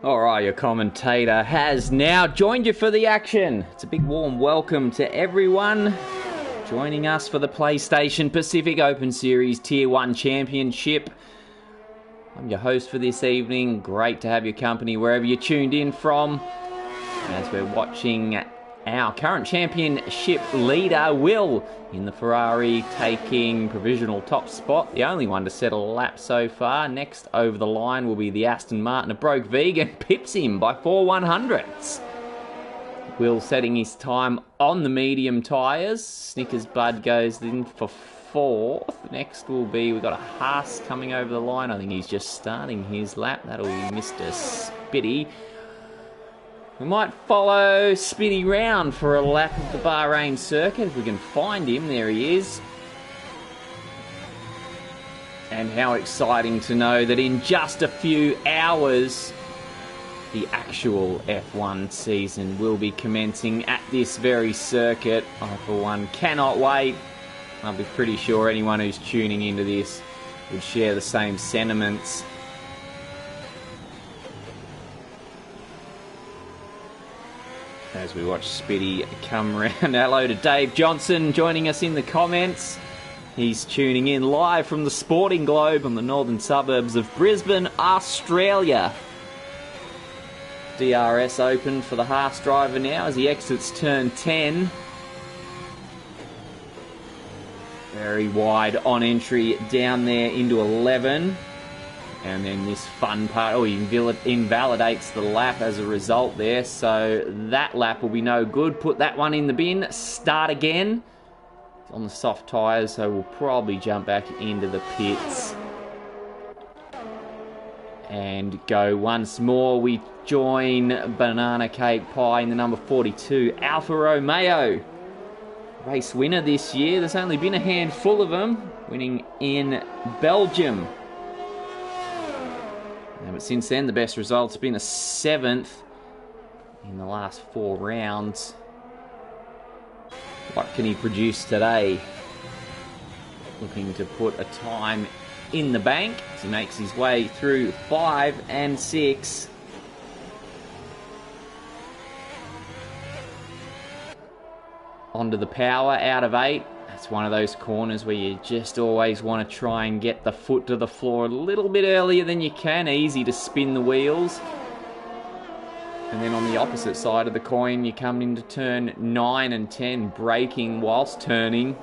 Alright, your commentator has now joined you for the action. It's a big warm welcome to everyone joining us for the PlayStation Pacific Open Series Tier 1 Championship. I'm your host for this evening. Great to have your company wherever you're tuned in from. As we're watching our current championship leader, Will, in the Ferrari, taking provisional top spot. The only one to settle a lap so far. Next over the line will be the Aston Martin. A broke vegan pips him by 4/100ths. Will setting his time on the medium tyres. Snickers Bud goes in for fourth. Next will be, we've got a Haas coming over the line. I think he's just starting his lap. That'll be Mr. Spitty. We might follow Spitty round for a lap of the Bahrain circuit if we can find him. There he is. And how exciting to know that in just a few hours, the actual F1 season will be commencing at this very circuit. I, for one, cannot wait. I'll be pretty sure anyone who's tuning into this would share the same sentiments. As we watch Spitty come around. Hello to Dave Johnson joining us in the comments. He's tuning in live from the Sporting Globe on the northern suburbs of Brisbane, Australia. DRS open for the Haas driver now as he exits turn 10. Very wide on entry down there into 11. And then this fun part, he invalidates the lap as a result there. So that lap will be no good. Put that one in the bin. Start again. It's on the soft tyres, so we'll probably jump back into the pits. And go once more. We join Banana Cake Pie in the number 42, Alfa Romeo. Race winner this year. There's only been a handful of them. Winning in Belgium. But since then, the best result's been a 7th in the last 4 rounds. What can he produce today? Looking to put a time in the bank as he makes his way through 5 and 6. Onto the power out of 8. It's one of those corners where you just always want to try and get the foot to the floor a little bit earlier than you can. Easy to spin the wheels. And then on the opposite side of the coin, you come into turn 9 and 10, braking whilst turning.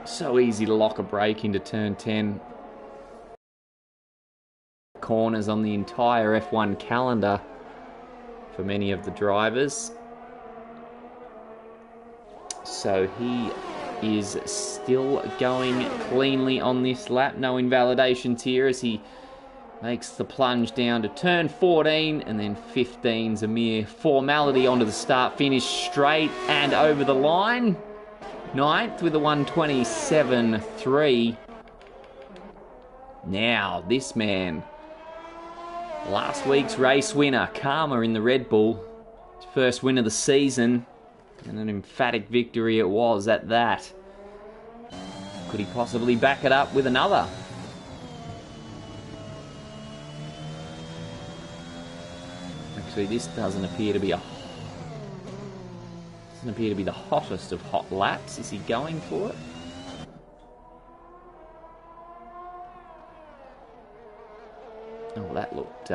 So easy to lock a brake into turn 10. Corners on the entire F1 calendar for many of the drivers. So he is still going cleanly on this lap. No invalidations here as he makes the plunge down to turn 14, and then 15's a mere formality onto the start-finish straight and over the line. 9th with a 127.3. Now, this man, last week's race winner, Karma in the Red Bull. His first win of the season. And an emphatic victory it was at that. Could he possibly back it up with another? Actually, this doesn't appear to be the hottest of hot laps. Is he going for it? Oh, that looked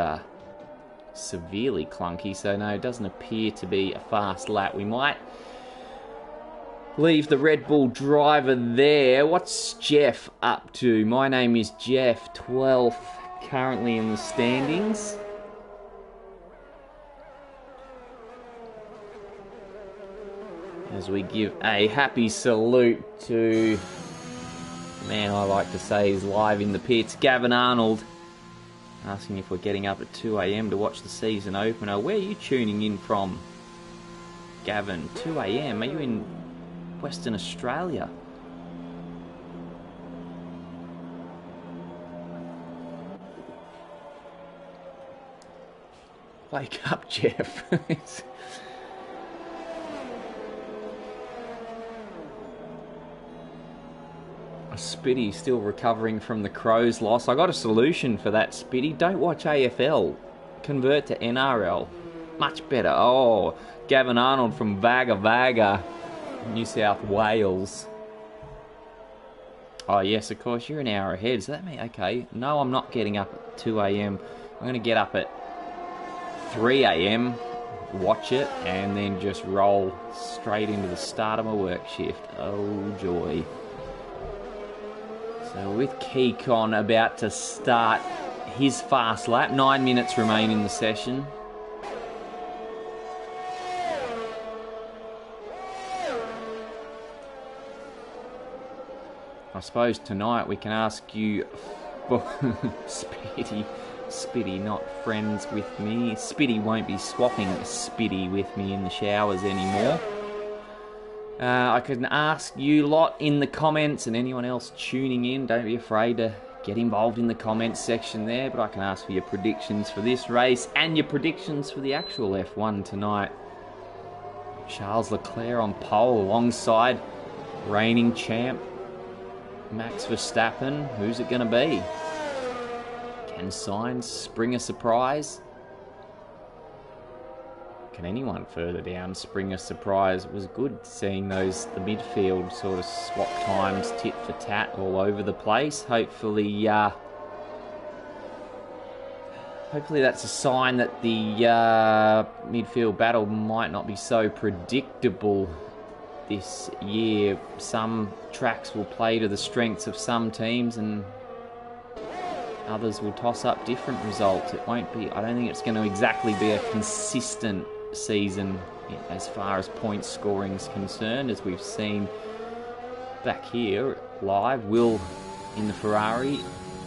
severely clunky, so no, it doesn't appear to be a fast lap. We might leave the Red Bull driver there. What's Jeff up to? My name is Jeff, 12th currently in the standings. As we give a happy salute to the man I like to say is live in the pits, Gavin Arnold. Asking if we're getting up at 2 a.m. to watch the season opener. Where are you tuning in from, Gavin? 2 a.m. Are you in Western Australia? Wake up, Jeff. Spitty still recovering from the Crows loss. I got a solution for that, Spitty. Don't watch AFL. Convert to NRL. Much better. Oh, Gavin Arnold from Vaga, New South Wales. Oh, yes, of course, you're an hour ahead. So that means, okay, no, I'm not getting up at 2 a.m. I'm going to get up at 3 a.m., watch it, and then just roll straight into the start of my work shift. Oh, joy. So with Keekon about to start his fast lap, 9 minutes remain in the session. I suppose tonight we can ask you for Spitty not friends with me. Spitty won't be swapping Spitty with me in the showers anymore. I can ask you lot in the comments, and anyone else tuning in, don't be afraid to get involved in the comments section there, but I can ask for your predictions for this race and your predictions for the actual F1 tonight. Charles Leclerc on pole alongside reigning champ Max Verstappen. Who's it going to be? Can Sainz spring a surprise? Can anyone further down spring a surprise? It was good seeing the midfield sort of swap times tit for tat all over the place. Hopefully that's a sign that the midfield battle might not be so predictable this year. Some tracks will play to the strengths of some teams, and others will toss up different results. It won't be, I don't think it's going to exactly be a consistent season as far as point scoring is concerned, as we've seen back here live. Will, in the Ferrari,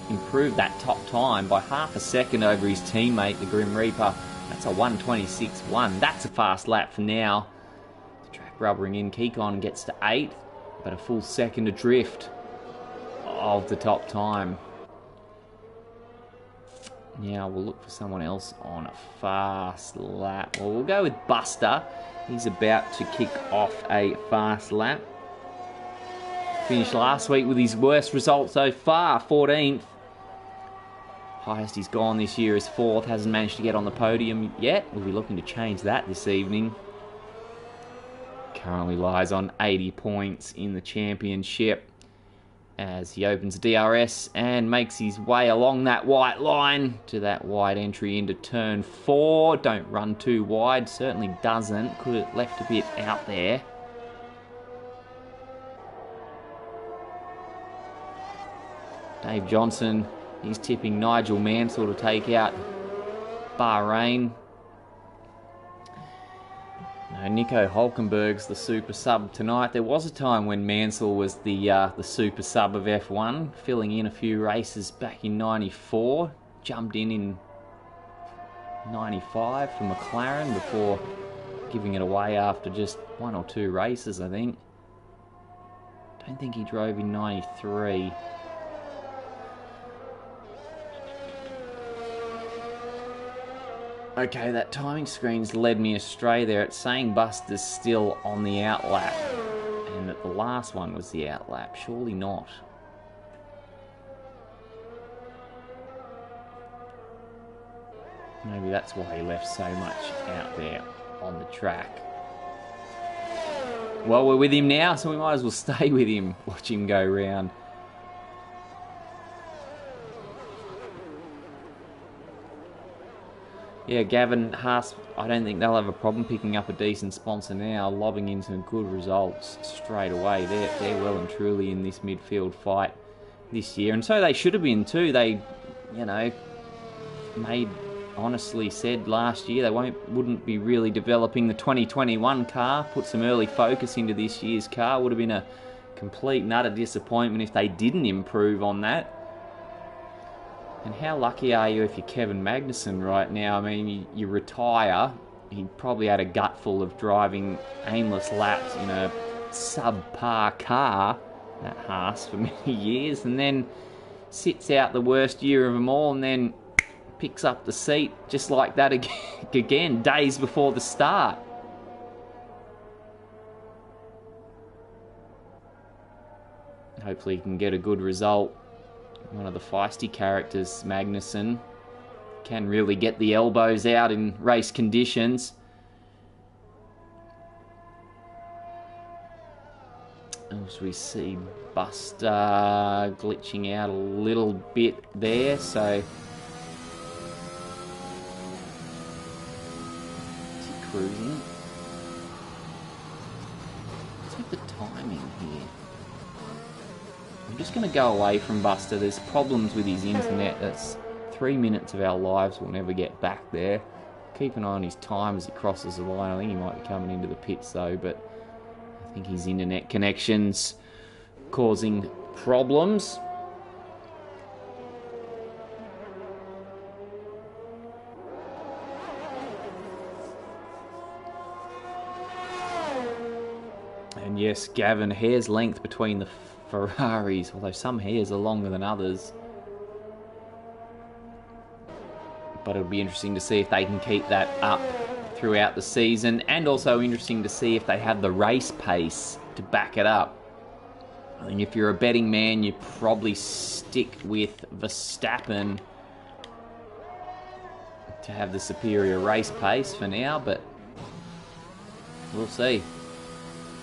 improved that top time by half a second over his teammate, the Grim Reaper. That's a 1:26.1. That's a fast lap for now. The track rubbering in. Keekon gets to 8th, but a full second adrift of the top time. Now we'll look for someone else on a fast lap. Well, we'll go with Buster. He's about to kick off a fast lap. Finished last week with his worst result so far, 14th. Highest he's gone this year is 4th. Hasn't managed to get on the podium yet. We'll be looking to change that this evening. Currently lies on 80 points in the championship as he opens DRS and makes his way along that white line to that wide entry into turn 4. Don't run too wide, certainly doesn't. Could have left a bit out there. Dave Johnson, he's tipping Nigel Mansell to take out Bahrain. No, Nico Hulkenberg's the super sub tonight. There was a time when Mansell was the super sub of F1, filling in a few races back in '94. Jumped in '95 for McLaren before giving it away after just 1 or 2 races, I think. Don't think he drove in '93. Okay, that timing screen's led me astray there. It's saying Buster's still on the outlap, and that the last one was the outlap. Surely not. Maybe that's why he left so much out there on the track. Well, we're with him now, so we might as well stay with him, watch him go round. Yeah, Gavin Haas, I don't think they'll have a problem picking up a decent sponsor now, lobbing in some good results straight away. They're well and truly in this midfield fight this year, and so they should have been too. They, honestly said last year they wouldn't be really developing the 2021 car, put some early focus into this year's car. Would have been a complete and utter disappointment if they didn't improve on that. And how lucky are you if you're Kevin Magnussen right now? I mean, you retire, he probably had a gutful of driving aimless laps in a subpar car, that Haas, for many years, and then sits out the worst year of them all, and then picks up the seat just like that again, days before the start. Hopefully he can get a good result. One of the feisty characters, Magnussen, can really get the elbows out in race conditions. As we see Buster glitching out a little bit there, so is he cruising? Let's have the timing here. I'm just going to go away from Buster. There's problems with his internet. That's 3 minutes of our lives we'll never get back there. Keep an eye on his time as he crosses the line. I think he might be coming into the pits though, but I think his internet connection's causing problems. And yes, Gavin, hair's length between the Ferraris, although some hairs are longer than others. But it'll be interesting to see if they can keep that up throughout the season, and also interesting to see if they have the race pace to back it up. I think if you're a betting man, you probably stick with Verstappen to have the superior race pace for now, but we'll see.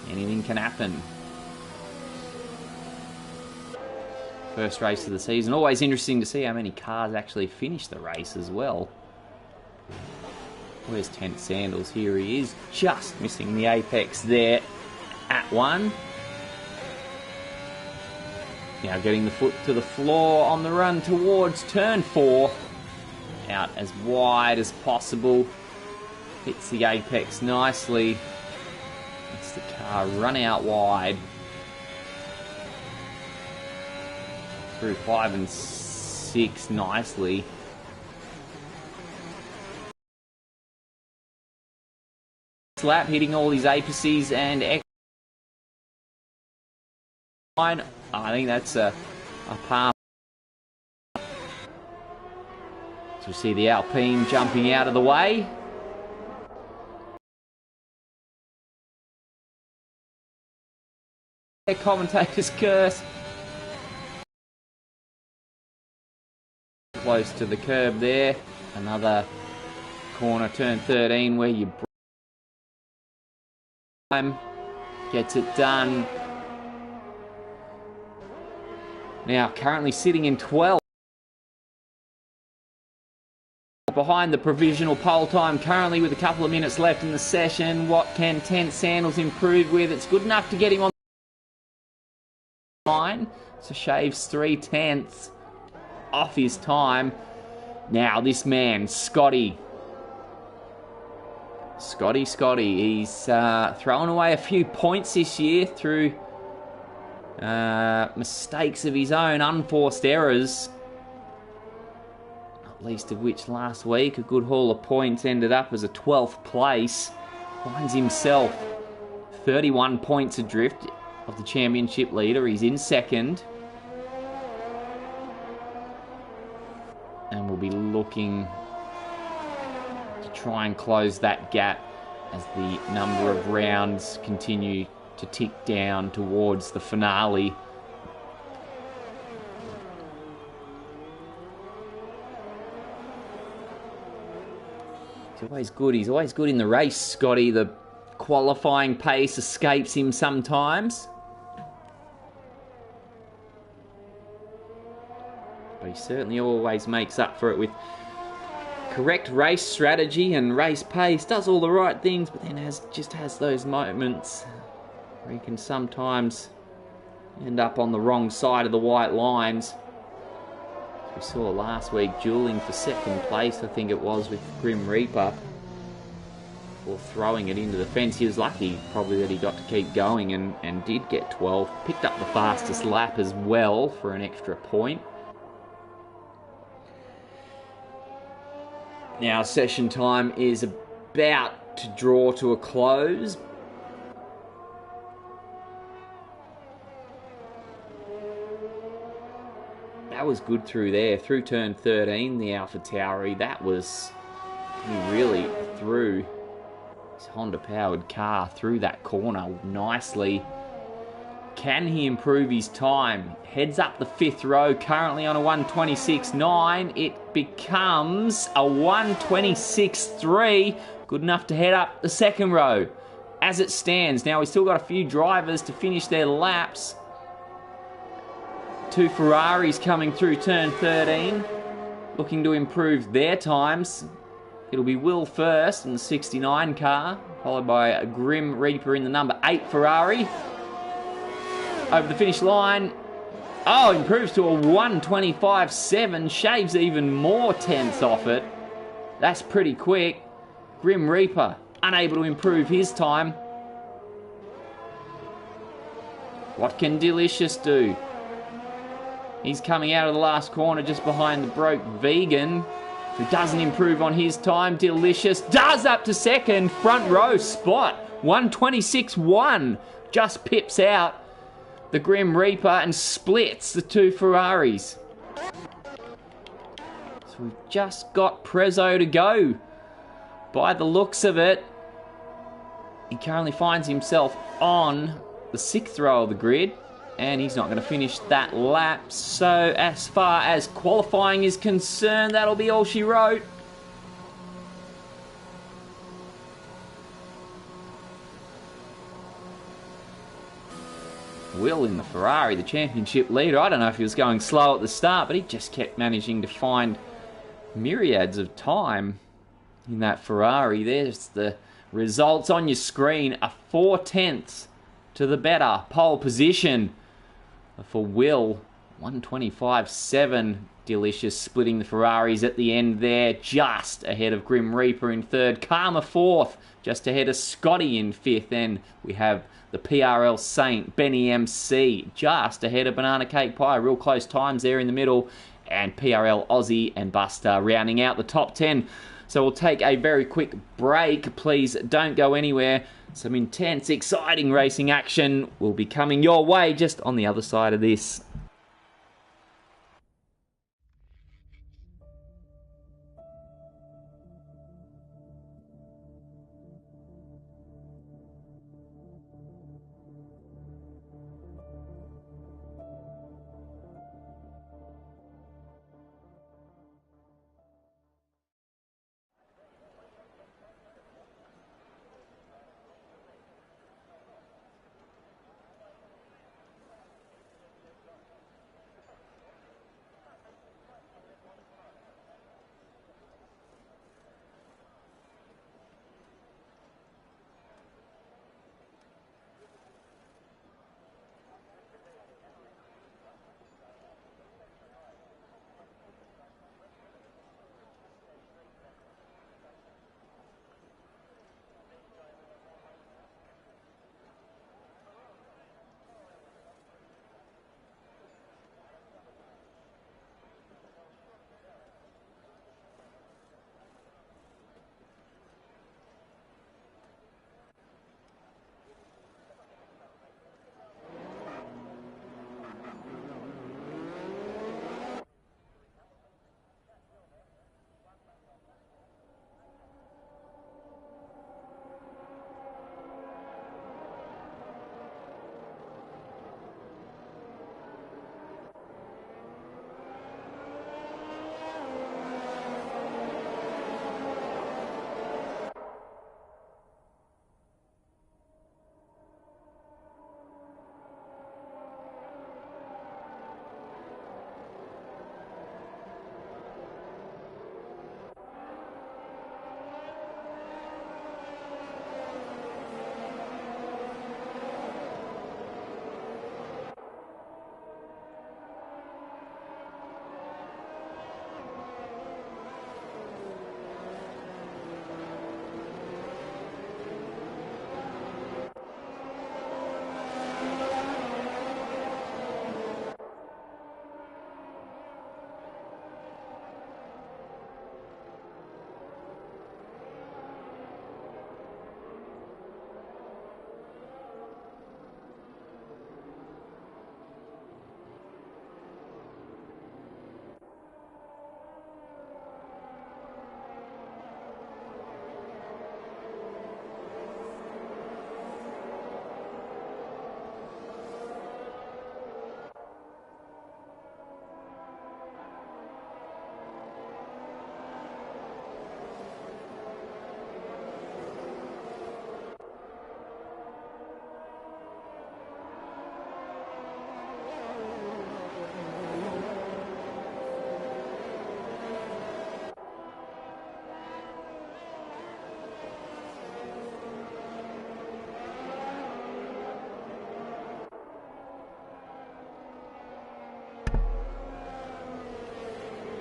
Anything can happen. First race of the season. Always interesting to see how many cars actually finish the race as well. Where's Tent Sandals? Here he is, just missing the apex there at one. Now getting the foot to the floor on the run towards turn 4. Out as wide as possible. Hits the apex nicely. Lets the car run out wide. Through 5 and 6 nicely. Lap hitting all these apices and line. I think that's a pass. So we see the Alpine jumping out of the way. Commentator's curse. Close to the curb there. Another corner, turn 13, where you gets it done. Now currently sitting in 12th. Behind the provisional pole time currently with a couple of minutes left in the session. What can Tent Sandals improve with? It's good enough to get him on the line. So shaves 3/10 off his time. Now this man, Scotty, he's thrown away a few points this year through mistakes of his own, unforced errors, not least of which last week a good haul of points ended up as a 12th place. Finds himself 31 points adrift of the championship leader. He's in second. And we'll be looking to try and close that gap as the number of rounds continue to tick down towards the finale. He's always good in the race, Scotty. The qualifying pace escapes him sometimes. But he certainly always makes up for it with correct race strategy and race pace. Does all the right things, but then just has those moments where he can sometimes end up on the wrong side of the white lines. We saw last week dueling for second place, I think it was, with Grim Reaper, before throwing it into the fence. He was lucky probably that he got to keep going and did get 12. Picked up the fastest lap as well for an extra point. Now session time is about to draw to a close. That was good through there. Through turn 13, the AlphaTauri, he really threw his Honda-powered car through that corner nicely. Can he improve his time? Heads up the 5th row, currently on a 1:26.9. It becomes a 1:26.3. Good enough to head up the 2nd row. As it stands, now we've still got a few drivers to finish their laps. 2 Ferraris coming through turn 13, looking to improve their times. It'll be Will first in the 69 car, followed by a Grim Reaper in the number 8 Ferrari. Over the finish line. Oh, improves to a 1:25.7, shaves even more tenths off it. That's pretty quick. Grim Reaper, unable to improve his time. What can Delicious do? He's coming out of the last corner just behind the broke Vegan, who doesn't improve on his time. Delicious does up to 2nd, front row spot. 1:26.1, just pips out the Grim Reaper and splits the 2 Ferraris. So we've just got Prezzo to go. By the looks of it, he currently finds himself on the 6th row of the grid, and he's not going to finish that lap. So as far as qualifying is concerned, that'll be all she wrote. Will in the Ferrari, the championship leader. I don't know if he was going slow at the start, but he just kept managing to find myriads of time in that Ferrari. There's the results on your screen. A 4 tenths to the better pole position for Will. 1:25.7. Delicious splitting the Ferraris at the end there, just ahead of Grim Reaper in 3rd. Karma 4th, just ahead of Scotty in 5th. And we have the PRL Saint, Benny MC, just ahead of Banana Cake Pie. Real close times there in the middle. And PRL Aussie and Buster rounding out the top 10. So we'll take a very quick break. Please don't go anywhere. Some intense, exciting racing action will be coming your way just on the other side of this.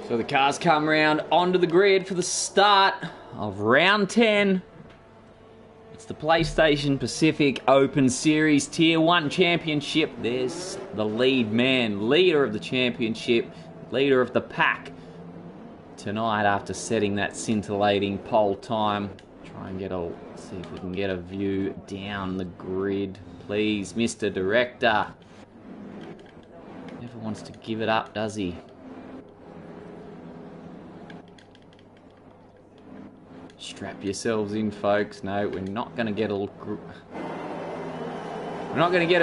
So the cars come round onto the grid for the start of round 10. It's the PlayStation Pacific Open Series Tier 1 Championship. There's the lead man, leader of the championship, leader of the pack. Tonight, after setting that scintillating pole time, try and see if we can get a view down the grid. Please, Mr. Director. Never wants to give it up, does he? Strap yourselves in, folks. No, we're not going to get a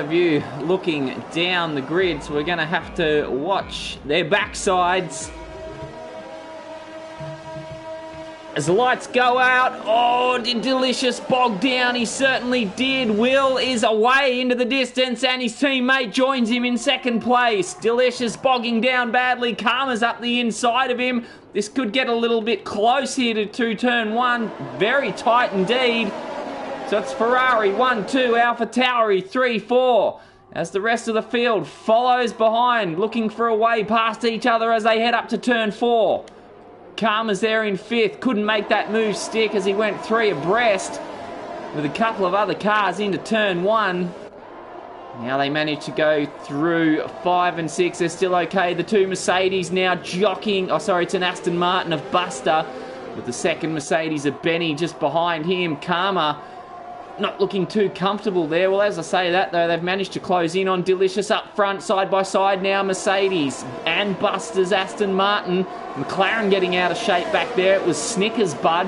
view looking down the grid, so we're going to have to watch their backsides. As the lights go out, oh, did Delicious bog down? He certainly did. Will is away into the distance, and his teammate joins him in second place. Delicious bogging down badly. Karma's up the inside of him. This could get a little bit close here to turn 1. Very tight indeed. So it's Ferrari 1, 2, Alpha Tauri 3, 4. As the rest of the field follows behind, looking for a way past each other as they head up to turn 4. Karma's there in 5th. Couldn't make that move stick as he went 3 abreast with a couple of other cars into turn 1. Now they manage to go through 5 and 6. They're still okay. The 2 Mercedes now jockeying. Oh, sorry, it's an Aston Martin of Buster with the second Mercedes of Benny just behind him. Karma not looking too comfortable there. Well, as I say that, though, they've managed to close in on Delicious up front, side by side now. Mercedes and Buster's Aston Martin. McLaren getting out of shape back there. It was Snickers, bud.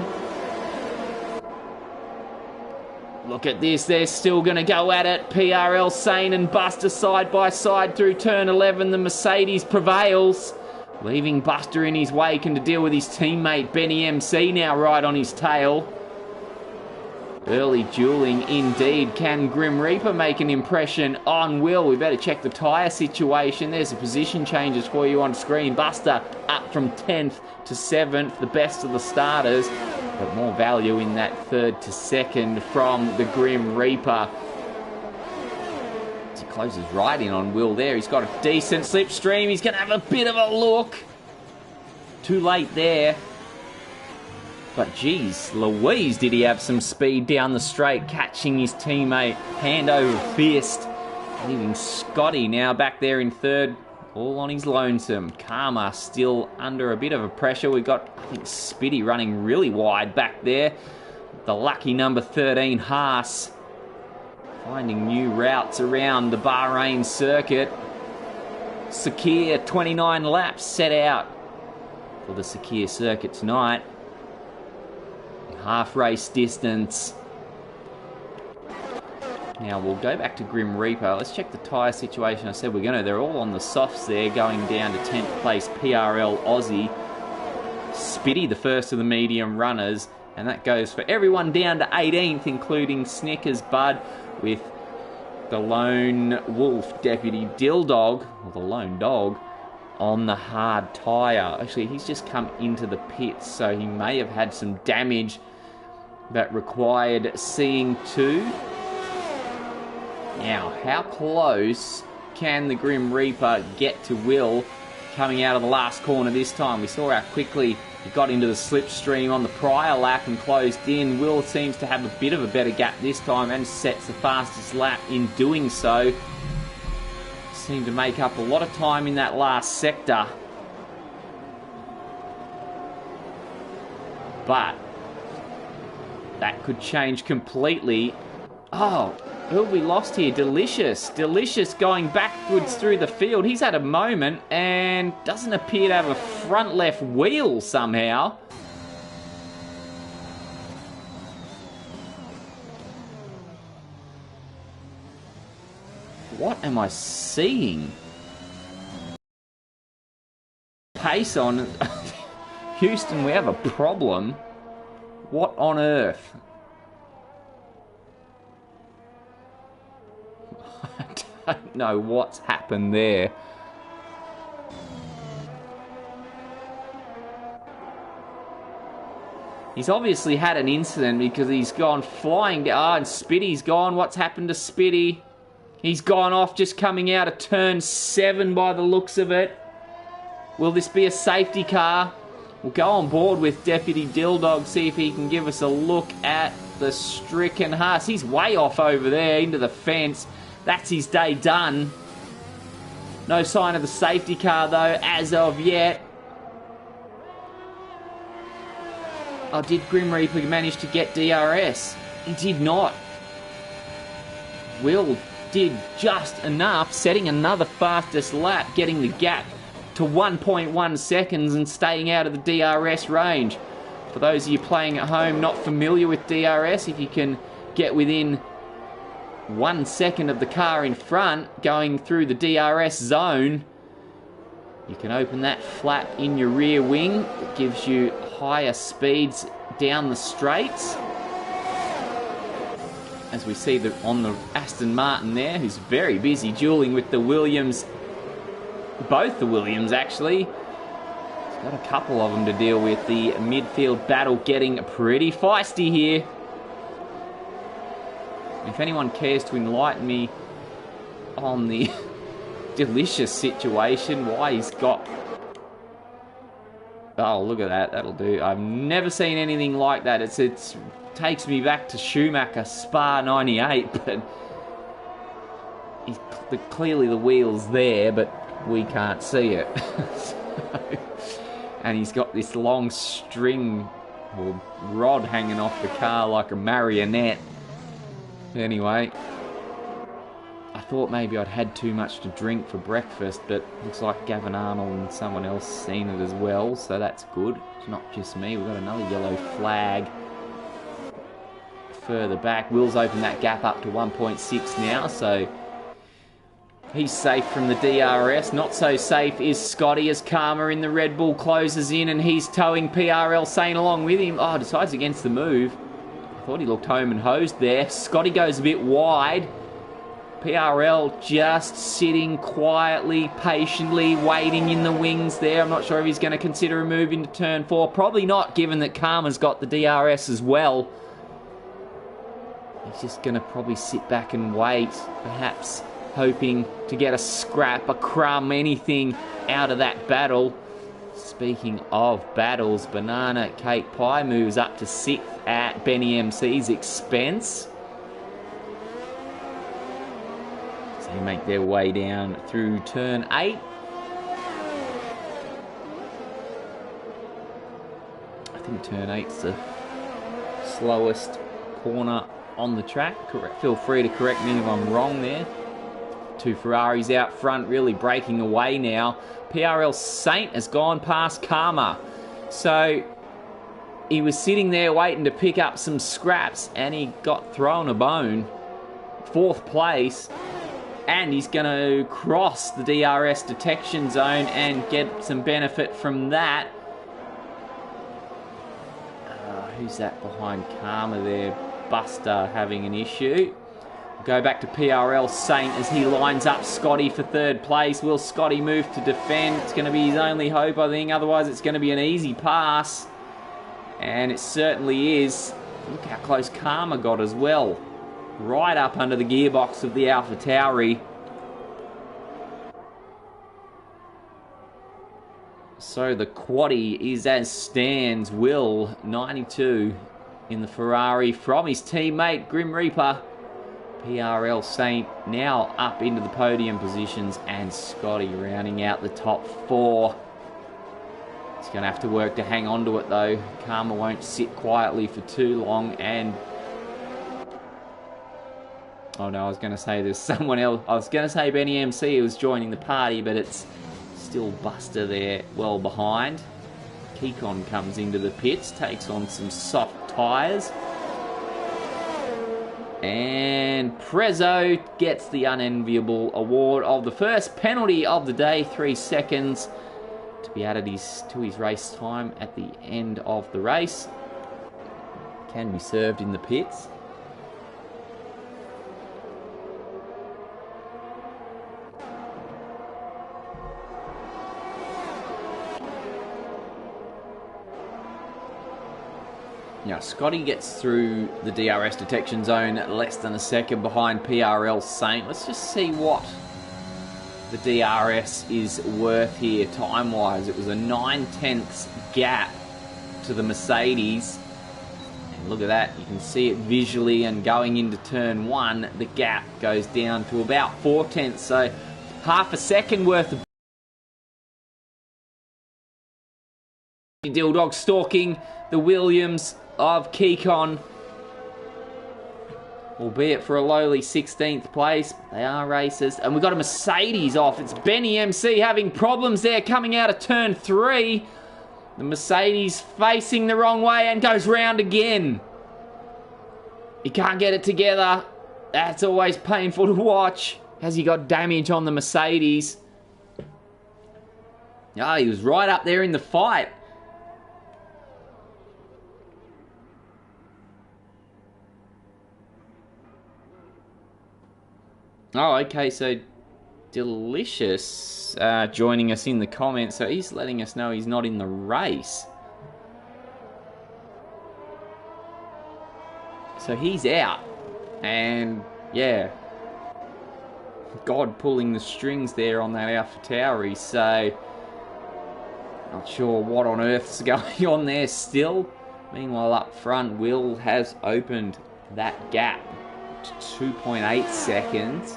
Look at this. They're still going to go at it. PRL, Sane and Buster side by side through turn 11. The Mercedes prevails, leaving Buster in his wake and to deal with his teammate Benny MC now right on his tail. Early dueling indeed. Can Grim Reaper make an impression on Will? We better check the tyre situation. There's the position changes for you on screen. Buster up from 10th to 7th, the best of the starters, but more value in that 3rd to 2nd from the Grim Reaper. As he closes right in on Will there. He's got a decent slipstream. He's going to have a bit of a look. Too late there. But geez, Louise, did he have some speed down the straight, catching his teammate hand over fist, leaving Scotty now back there in 3rd, all on his lonesome. Karma still under a bit of a pressure. We've got, I think, Spitty running really wide back there. The lucky number 13 Haas finding new routes around the Bahrain circuit. Sakir, 29 laps set out for the Sakir circuit tonight. Half race distance. Now we'll go back to Grim Reaper. Let's check the tyre situation. I said we're going to. They're all on the softs there, going down to 10th place PRL Aussie. Spitty, the first of the medium runners. And that goes for everyone down to 18th, including Snickers Bud, with the lone wolf, Deputy Dilldog, or the lone dog, on the hard tyre. Actually, he's just come into the pits, so he may have had some damage that required seeing to. Now, how close can the Grim Reaper get to Will coming out of the last corner this time? We saw how quickly he got into the slipstream on the prior lap and closed in. Will seems to have a bit of a better gap this time and sets the fastest lap in doing so. Seemed to make up a lot of time in that last sector. But that could change completely. Oh, who have we lost here? Delicious. Delicious going backwards through the field. He's had a moment and doesn't appear to have a front left wheel somehow. What am I seeing? Pace on. Houston, we have a problem. What on earth? I don't know what's happened there. He's obviously had an incident because he's gone flying down. Ah, and Spitty's gone. What's happened to Spitty? He's gone off just coming out of turn 7 by the looks of it. Will this be a safety car? We'll go on board with Deputy Dilldog, see if he can give us a look at the stricken Haas. He's way off over there into the fence. That's his day done. No sign of the safety car though as of yet. Oh, did Grim Reaper manage to get DRS? He did not. Will did just enough, setting another fastest lap, getting the gap to 1.1 seconds and staying out of the DRS range. For those of you playing at home not familiar with DRS, if you can get within 1 second of the car in front going through the DRS zone, you can open that flap in your rear wing. It gives you higher speeds down the straights. As we see on the Aston Martin there, who's very busy dueling with the Williams. Both the Williams, actually. He's got a couple of them to deal with. The midfield battle getting pretty feisty here. If anyone cares to enlighten me on the delicious situation, why he's got... Oh, look at that. That'll do. I've never seen anything like that. It takes me back to Schumacher, Spa 98, but clearly the wheel's there, but we can't see it. And he's got this long string or rod hanging off the car like a marionette. Anyway, I thought maybe I'd had too much to drink for breakfast, but looks like Gavin Arnold and someone else seen it as well, so that's good. It's not just me. We've got another yellow flag further back. Will's opened that gap up to 1.6 now, so he's safe from the DRS. Not so safe is Scotty as Karma in the Red Bull closes in, and he's towing PRL Saint along with him. Oh, decides against the move. I thought he looked home and hosed there. Scotty goes a bit wide. PRL just sitting quietly, patiently, waiting in the wings there. I'm not sure if he's going to consider a move into turn 4. Probably not, given that Karma's got the DRS as well. He's just going to probably sit back and wait, perhaps hoping to get a scrap, a crumb, anything out of that battle. Speaking of battles, Banana Cake Pie moves up to 6th at Benny MC's expense. So they make their way down through turn 8. I think turn 8's the slowest corner on the track. Feel free to correct me if I'm wrong there. Two Ferraris out front, really breaking away now. PRL Saint has gone past Karma. So he was sitting there waiting to pick up some scraps, and he got thrown a bone. 4th place. And he's going to cross the DRS detection zone and get some benefit from that. Who's that behind Karma there? Buster having an issue. Go back to PRL Saint as he lines up Scotty for 3rd place. Will Scotty move to defend? It's going to be his only hope, I think. Otherwise, it's going to be an easy pass. And it certainly is. Look how close Karma got as well. Right up under the gearbox of the AlphaTauri. So the quaddie is as stands. Will, 92 in the Ferrari from his teammate Grim Reaper. PRL Saint now up into the podium positions, and Scotty rounding out the top 4. He's going to have to work to hang on to it though. Karma won't sit quietly for too long, and oh no, I was going to say there's someone else. I was going to say Benny MC was joining the party, but it's still Buster there well behind. Kekon comes into the pits, takes on some soft tyres. And Prezzo gets the unenviable award of the first penalty of the day, 3 seconds to be added to his race time at the end of the race. Can be served in the pits. Now, Scotty gets through the DRS detection zone less than a second behind PRL Saint. Let's just see what the DRS is worth here time-wise. It was a 9/10 gap to the Mercedes. And look at that, you can see it visually, and going into turn 1, the gap goes down to about 4/10, so half a second worth of Dilldog stalking the Williams of Kekon, albeit for a lowly 16th place. They are racers. And we've got a Mercedes off. It's Benny MC having problems there coming out of turn 3. The Mercedes facing the wrong way and goes round again. He can't get it together. That's always painful to watch. Has he got damage on the Mercedes? Oh, he was right up there in the fight. Oh, okay, so Delicious joining us in the comments. So he's letting us know he's not in the race. So he's out. And, yeah. God pulling the strings there on that AlphaTauri. So, not sure what on earth's going on there still. Meanwhile, up front, Will has opened that gap to 2.8 seconds.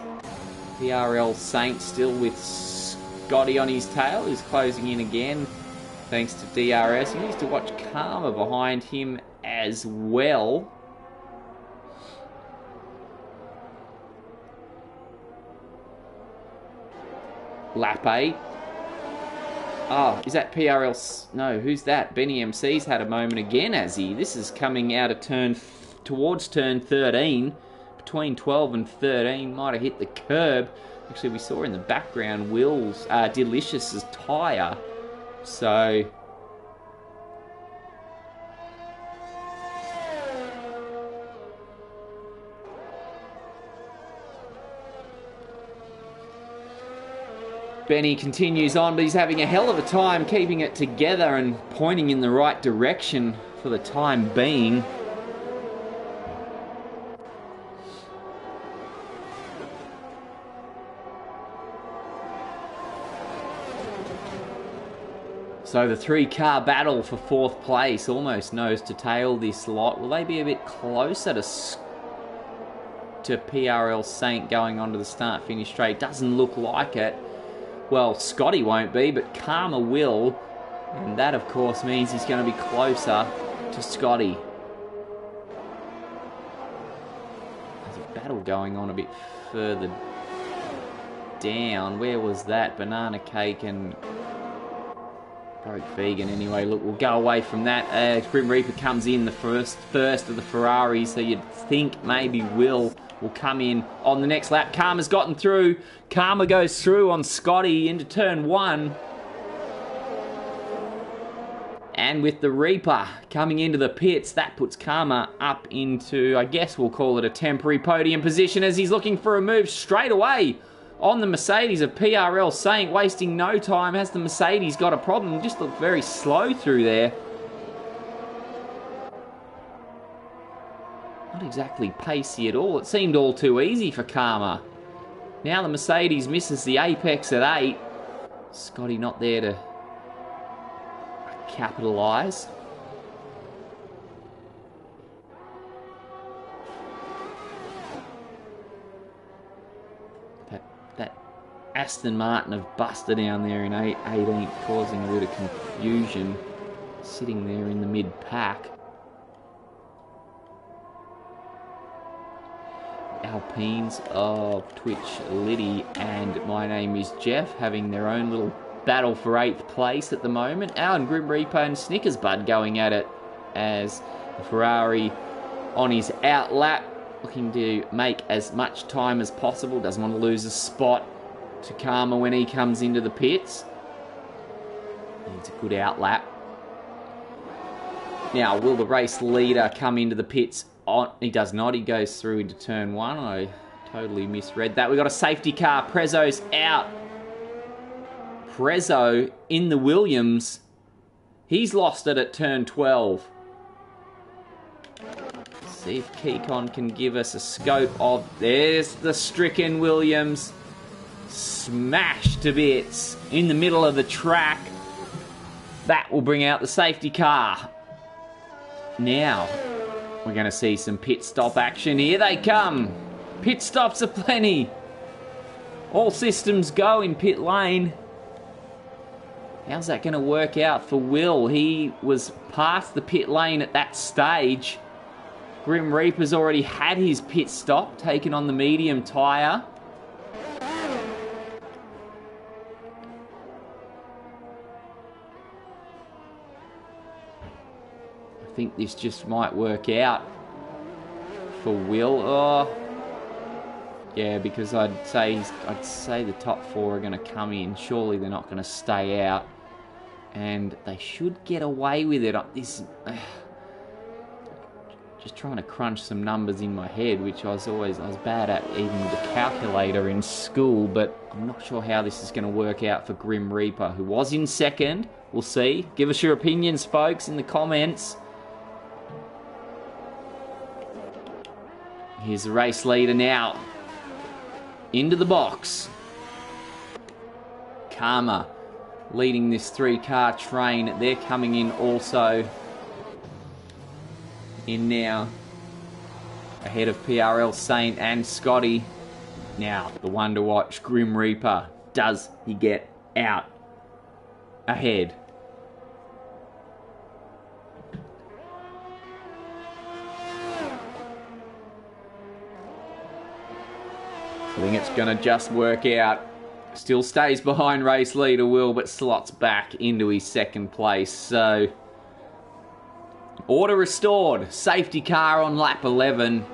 PRL Saint still with Scotty on his tail. He's closing in again thanks to DRS. He needs to watch Karma behind him as well. Lap 8. Oh, is that PRL? No, who's that? Benny MC's had a moment again, has he? This is coming out of towards turn 13. Between 12 and 13, might have hit the curb. Actually, we saw in the background Will's Delicious's tyre. So Benny continues on, but he's having a hell of a time keeping it together and pointing in the right direction for the time being. So the 3-car battle for 4th place, almost nose to tail this lot. Will they be a bit closer to PRL Saint going onto the start-finish straight? Doesn't look like it. Well, Scotty won't be, but Karma will. And that, of course, means he's going to be closer to Scotty. There's a battle going on a bit further down. Where was that? Banana Cake and Broke Vegan. Anyway, look, we'll go away from that. Grim Reaper comes in, the first of the Ferraris, so you'd think maybe Will come in on the next lap. Karma's gotten through. Karma goes through on Scotty into turn 1. And with the Reaper coming into the pits, that puts Karma up into, I guess we'll call it a temporary podium position, as he's looking for a move straight away on the Mercedes of PRL Saint, wasting no time. Has the Mercedes got a problem? Just looked very slow through there. Not exactly pacey at all. It seemed all too easy for Karma. Now the Mercedes misses the apex at 8. Scotty not there to capitalise. That Aston Martin have busted down there in 18th, causing a bit of confusion. Sitting there in the mid-pack. Alpines of Twitch, Liddy, and My Name is Jeff having their own little battle for 8th place at the moment. Alan Grim Reaper and Snickers Bud going at it, as the Ferrari on his out lap, looking to make as much time as possible. Doesn't want to lose a spot to Karma when he comes into the pits. Needs a good out lap. Now, will the race leader come into the pits? He does not. He goes through into turn 1. I totally misread that. We've got a safety car. Prezzo's out. Prezzo in the Williams. He's lost it at turn 12. Let's see if Kekon can give us a scope of... There's the stricken Williams. smashed to bits in the middle of the track. That will bring out the safety car. Now, we're going to see some pit stop action. Here they come. Pit stops aplenty. All systems go in pit lane. How's that going to work out for Will? He was past the pit lane at that stage. Grim Reaper's already had his pit stop, taken on the medium tyre. I think this just might work out for Will. Oh, yeah, because I'd say the top four are going to come in. Surely they're not going to stay out, and they should get away with it. Just trying to crunch some numbers in my head, which I was bad at, even with the calculator in school. But I'm not sure how this is going to work out for Grim Reaper, who was in second. We'll see. Give us your opinions, folks, in the comments. Here's the race leader now. Into the box. Karma leading this 3-car train. They're coming in also. In now. Ahead of PRL Saint and Scotty. Now, the one to watch, Grim Reaper. Does he get out ahead? I think it's going to just work out. Still stays behind race leader Will, but slots back into his second place. So, order restored. Safety car on lap 11.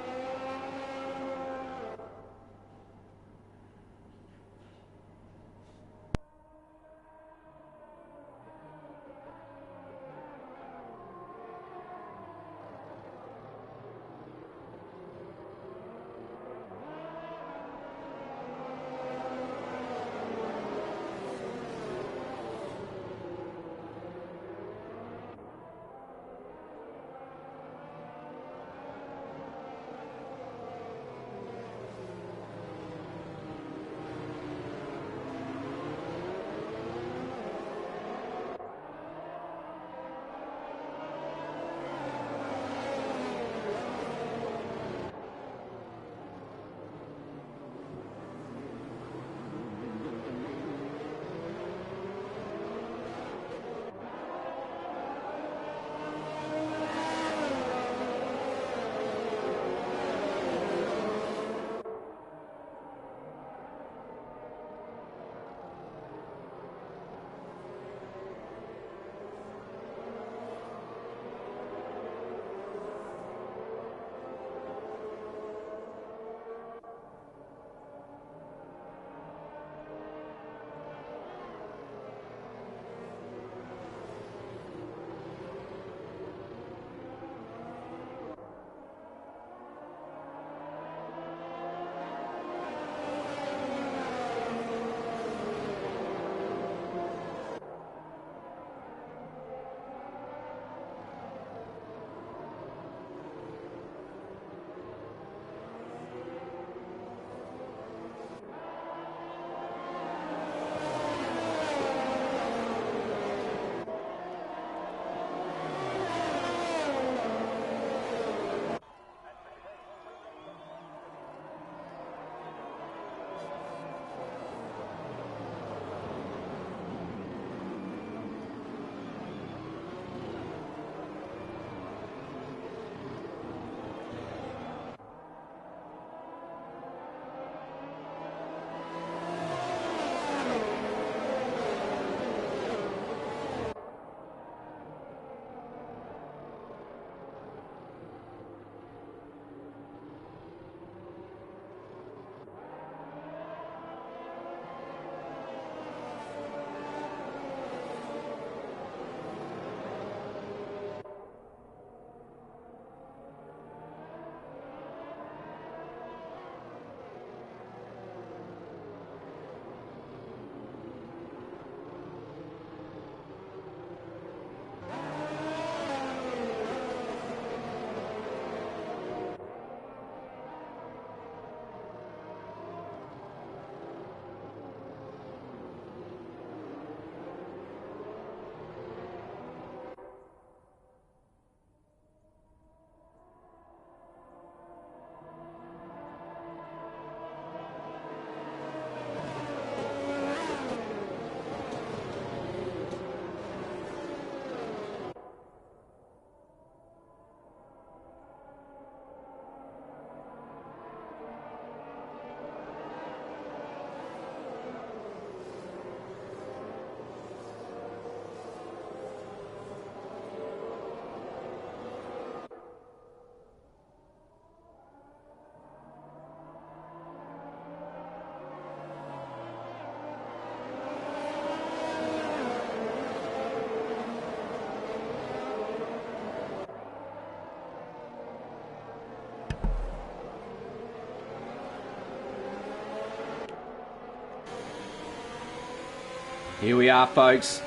Here we are, folks.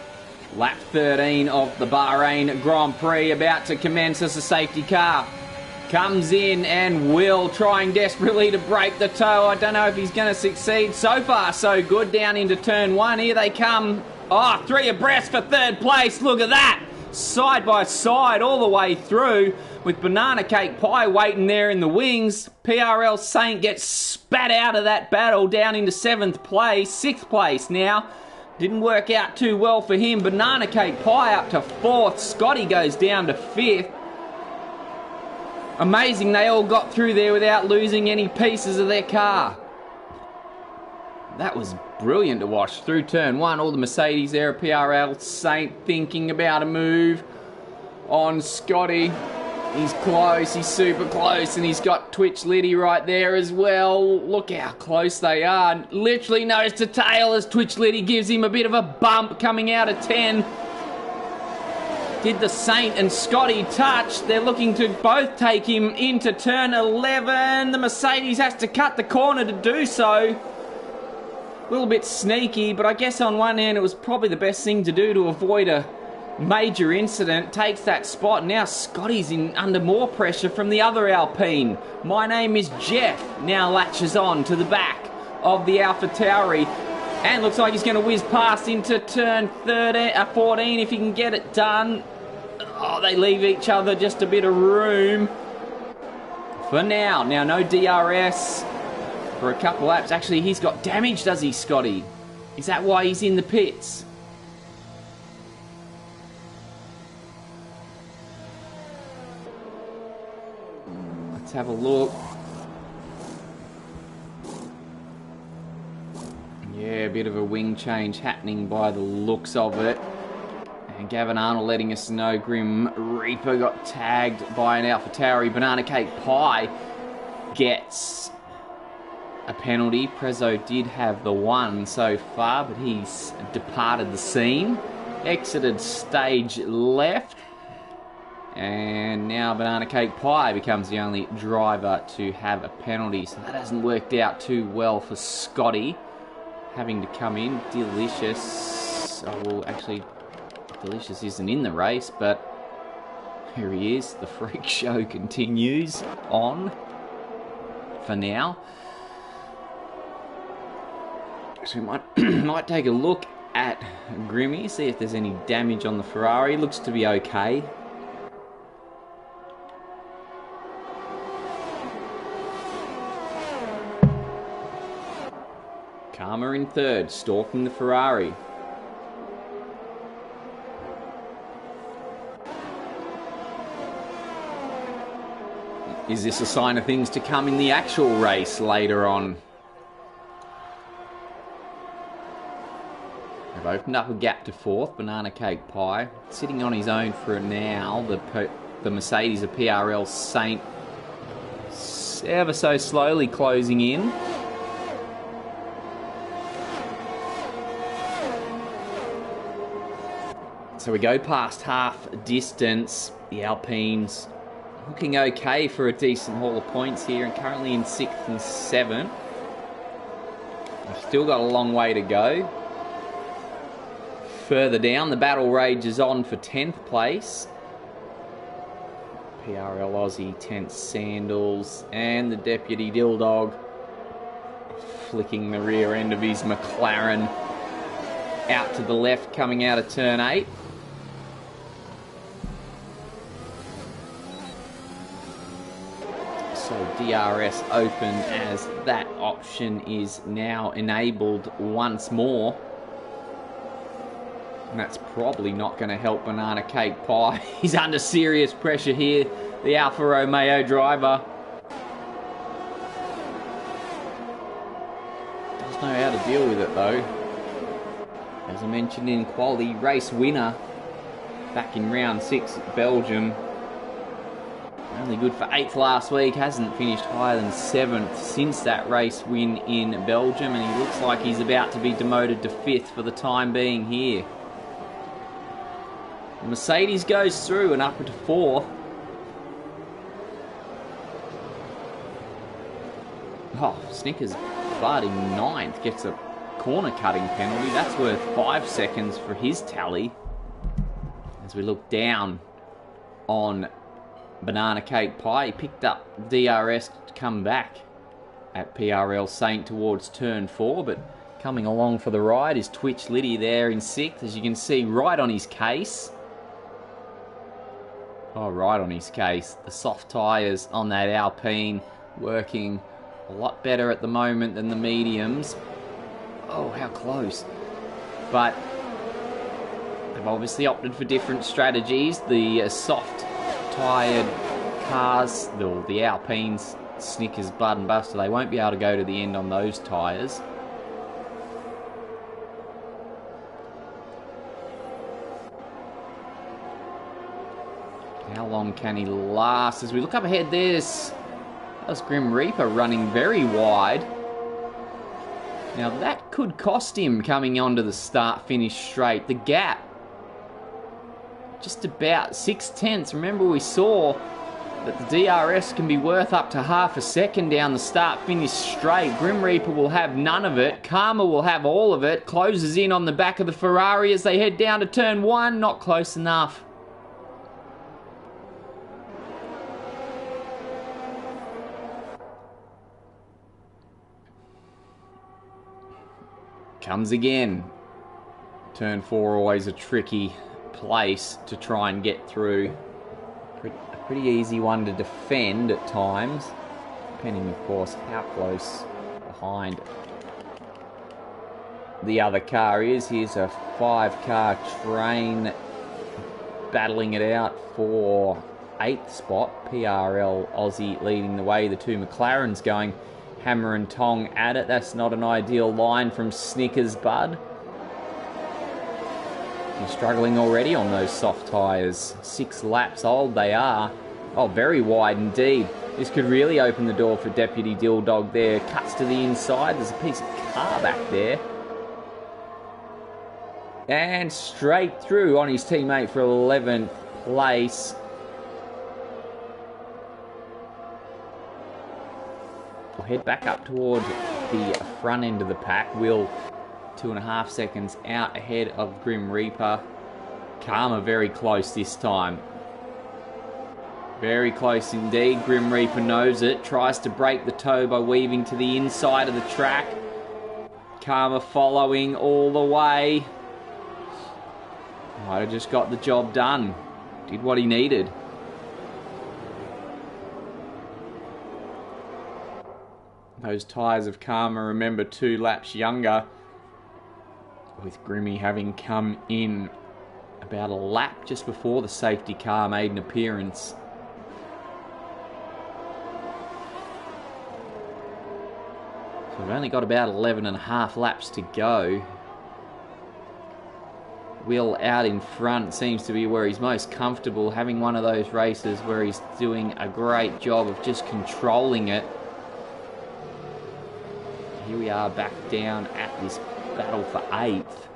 Lap 13 of the Bahrain Grand Prix about to commence as a safety car comes in, and Will trying desperately to break the toe. I don't know if he's going to succeed. So far, so good. Down into turn 1. Here they come. Oh, 3 abreast for 3rd place. Look at that. Side by side all the way through, with Banana Cake Pie waiting there in the wings. PRL Saint gets spat out of that battle down into 7th place. 6th place now. Didn't work out too well for him. Banana Cake Pie up to 4th. Scotty goes down to 5th. Amazing they all got through there without losing any pieces of their car. That was brilliant to watch through turn 1. All the Mercedes there, PRL Saint thinking about a move on Scotty. He's close, he's super close, and he's got Twitch Liddy right there as well. Look how close they are. Literally nose to tail as Twitch Liddy gives him a bit of a bump coming out of 10. Did the Saint and Scotty touch? They're looking to both take him into turn 11. The Mercedes has to cut the corner to do so. A little bit sneaky, but I guess on one hand it was probably the best thing to do to avoid a major incident. Takes that spot. Now Scotty's under more pressure from the other Alpine. My name is Jeff. Now latches on to the back of the AlphaTauri. And looks like he's going to whiz past into turn 14 if he can get it done. Oh, they leave each other just a bit of room for now. Now, no DRS for a couple laps. Actually, he's got damage, does he, Scotty? Is that why he's in the pits? Let's have a look. Yeah, a bit of a wing change happening by the looks of it. And Gavin Arnold letting us know Grim Reaper got tagged by an AlphaTauri. Banana Cake Pie gets a penalty. Prezzo did have the 1 so far, but he's departed the scene. Exited stage left. And now Banana Cake Pie becomes the only driver to have a penalty. So that hasn't worked out too well for Scotty. Having to come in. Delicious. Oh, well, actually, Delicious isn't in the race, but here he is. The freak show continues on for now. So we might take a look at Grimmy, see if there's any damage on the Ferrari. Looks to be okay. Karma in 3rd, stalking the Ferrari. Is this a sign of things to come in the actual race later on? They've opened up a gap to 4th, Banana Cake Pie. Sitting on his own for now. The Mercedes of PRL Saint ever so slowly closing in. So we go past half distance. The Alpines looking okay for a decent haul of points here, and currently in 6th and 7th. We've still got a long way to go. Further down, the battle rages on for 10th place. PRL Aussie, 10th Sandals, and the Deputy Dilldog flicking the rear end of his McLaren out to the left coming out of turn 8. So DRS open as that option is now enabled once more. And that's probably not going to help Banana Cake Pie. He's under serious pressure here, the Alfa Romeo driver. Does know how to deal with it though. As I mentioned in quality, race winner back in round 6 at Belgium. Only good for 8th last week, hasn't finished higher than 7th since that race win in Belgium, and he looks like he's about to be demoted to 5th for the time being here. Mercedes goes through and up into 4th. Oh, Snickers Bud in 9th gets a corner cutting penalty. That's worth 5 seconds for his tally. As we look down on Banana Cake Pie, he picked up DRS to come back at PRL Saint towards turn 4, but coming along for the ride is Twitch Liddy there in 6th, as you can see, right on his case. Oh, right on his case. The soft tyres on that Alpine working a lot better at the moment than the mediums. Oh, how close. But they've obviously opted for different strategies. The soft tyred cars, the Alpines, Snickers, Bud and Buster, they won't be able to go to the end on those tyres. How long can he last? As we look up ahead, that was Grim Reaper running very wide. Now that could cost him coming onto the start-finish straight. The gap, just about 6/10. Remember, we saw that the DRS can be worth up to half a second down the start-finish straight. Grim Reaper will have none of it. Karma will have all of it. Closes in on the back of the Ferrari as they head down to turn 1. Not close enough. Comes again. Turn 4, always a tricky place to try and get through. A pretty easy one to defend at times, depending, of course, how close behind the other car is. Here's a 5-car train battling it out for 8th spot. PRL Aussie leading the way. The two McLarens going hammer and tong at it. That's not an ideal line from Snickers Bud. He's struggling already on those soft tyres. 6 laps old they are. Oh, very wide indeed. This could really open the door for Deputy Dilldog there. Cuts to the inside. There's a piece of car back there. And straight through on his teammate for 11th place. We'll head back up toward the front end of the pack. Will 2.5 seconds out ahead of Grim Reaper. Karma very close this time. Very close indeed. Grim Reaper knows it. Tries to break the toe by weaving to the inside of the track. Karma following all the way. Might have just got the job done. Did what he needed. Those tyres of Karma, remember, 2 laps younger, with Grimmy having come in about a lap just before the safety car made an appearance. So we've only got about 11.5 laps to go. Will out in front seems to be where he's most comfortable, having one of those races where he's doing a great job of just controlling it. Here we are back down at this battle for 8th.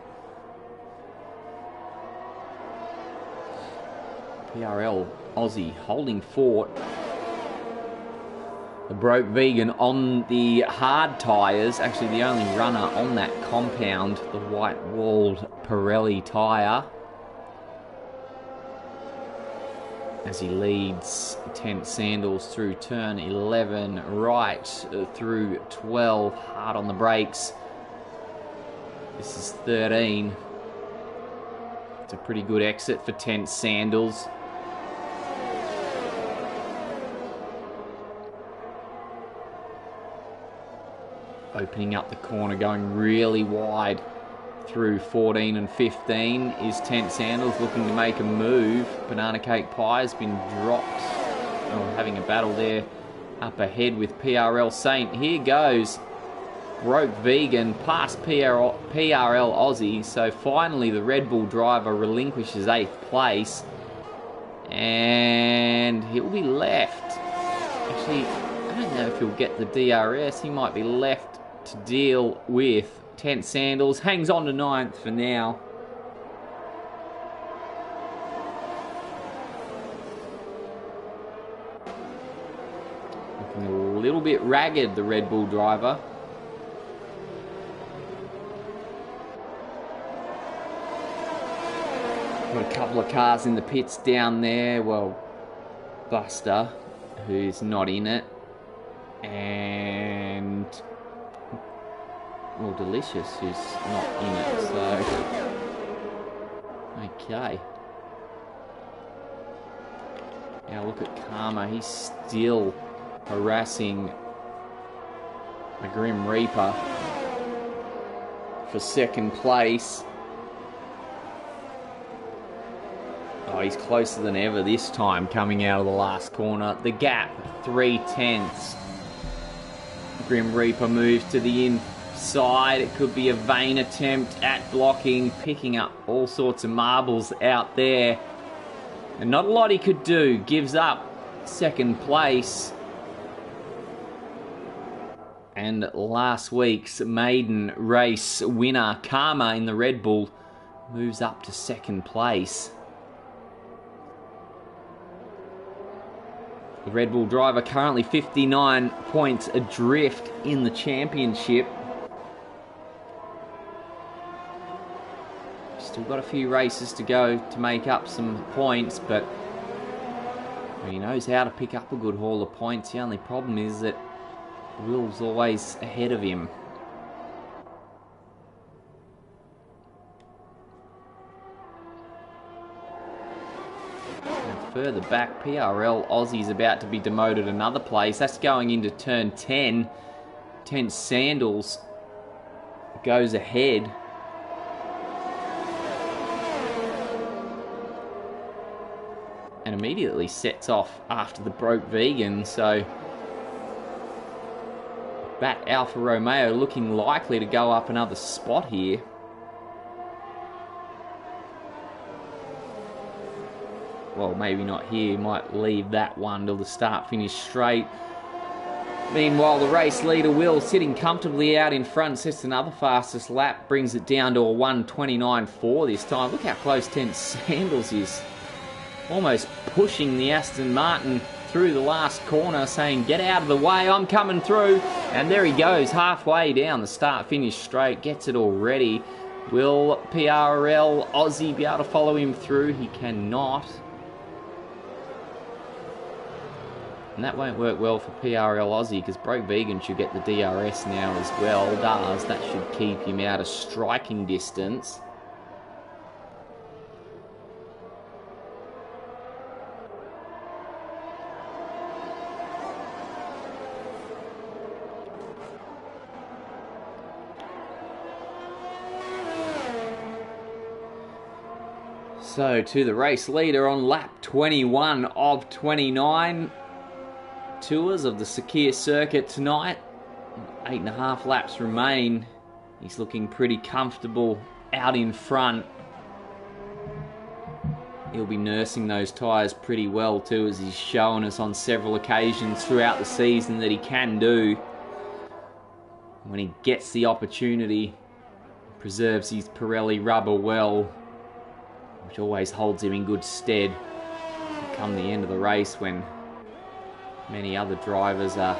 PRL Aussie holding fort. The Broke Vegan on the hard tyres, actually the only runner on that compound, the white-walled Pirelli tyre. As he leads Tent Sandals through turn 11, right through 12, hard on the brakes. This is 13. It's a pretty good exit for Tent Sandals. Opening up the corner, going really wide through 14 and 15 is Tent Sandals, looking to make a move. Banana Cake Pie has been dropped. Oh, having a battle there up ahead with PRL Saint. Here goes Broke Vegan past PRL Aussie. So finally the Red Bull driver relinquishes 8th place. And he'll be left. Actually, I don't know if he'll get the DRS. He might be left to deal with Tent Sandals. Hangs on to 9th for now. Looking a little bit ragged, the Red Bull driver. Got a couple of cars in the pits down there. Well, Buster, who's not in it. And... well, Delicious, who's not in it. So... okay. Now look at Karma. He's still harassing the Grim Reaper for second place. Oh, he's closer than ever this time coming out of the last corner. The gap, 3/10. Grim Reaper moves to the inside. It could be a vain attempt at blocking, picking up all sorts of marbles out there. And not a lot he could do. Gives up second place. And last week's maiden race winner, Karma in the Red Bull, moves up to second place. The Red Bull driver currently 59 points adrift in the championship. Still got a few races to go to make up some points, but he knows how to pick up a good haul of points. The only problem is that Will's always ahead of him. And further back, PRL Aussie's about to be demoted another place. That's going into turn 10. 10 Sandals goes ahead. And immediately sets off after the broke vegan, so Bat Alfa Romeo looking likely to go up another spot here. Well, maybe not here, might leave that one till the start-finish straight. Meanwhile, the race leader Will sitting comfortably out in front, sets another fastest lap, brings it down to a 1:29.4 this time. Look how close 10 Sandals is. Almost pushing the Aston Martin through the last corner, saying, get out of the way, I'm coming through. And there he goes, halfway down the start-finish straight, gets it already. Will PRL Aussie be able to follow him through? He cannot. And that won't work well for PRL Aussie, because Broke Vegan should get the DRS now as well. Does. That should keep him out of striking distance. So, to the race leader on lap 21 of 29. Tours of the Sakhir circuit tonight. 8.5 laps remain. He's looking pretty comfortable out in front. He'll be nursing those tyres pretty well too, as he's shown us on several occasions throughout the season that he can do. When he gets the opportunity, preserves his Pirelli rubber well, which always holds him in good stead come the end of the race when many other drivers are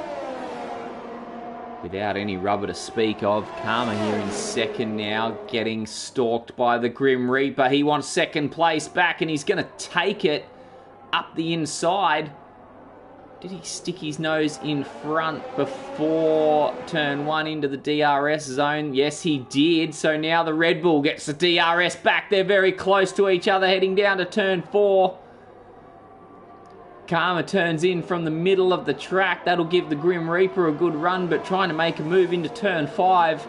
without any rubber to speak of. Karma here in second now, getting stalked by the Grim Reaper. He wants second place back, and he's going to take it up the inside. Did he stick his nose in front before turn 1 into the DRS zone? Yes, he did. So now the Red Bull gets the DRS back. They're very close to each other heading down to turn 4. Karma turns in from the middle of the track. That'll give the Grim Reaper a good run, but trying to make a move into turn 5.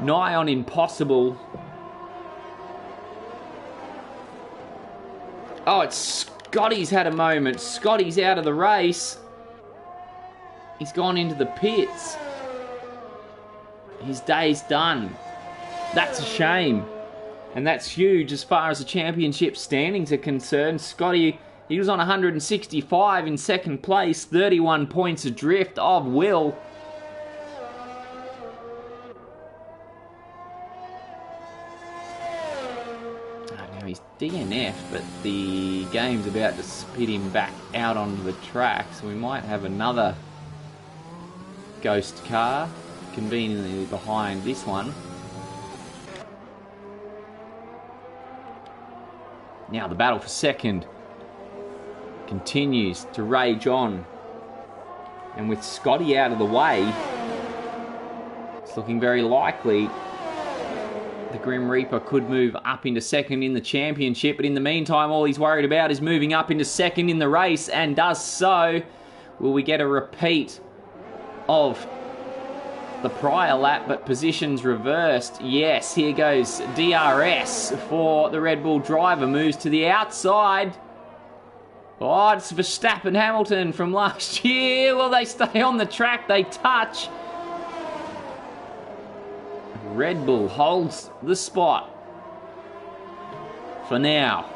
Nigh on impossible. Oh, it's Scotty's had a moment. Scotty's out of the race. He's gone into the pits. His day's done. That's a shame. And that's huge as far as the championship standings are concerned. Scotty, he was on 165 in second place, 31 points adrift of Will. Now he's DNF, but the game's about to spit him back out onto the track, so we might have another ghost car conveniently behind this one. Now the battle for second continues to rage on. And with Scotty out of the way, it's looking very likely the Grim Reaper could move up into second in the championship. But in the meantime, all he's worried about is moving up into second in the race, and does so. Will we get a repeat of the prior lap, but positions reversed? Yes, here goes DRS for the Red Bull driver. Moves to the outside. Oh, it's Verstappen Hamilton from last year. Will they stay on the track? They touch. Red Bull holds the spot for now.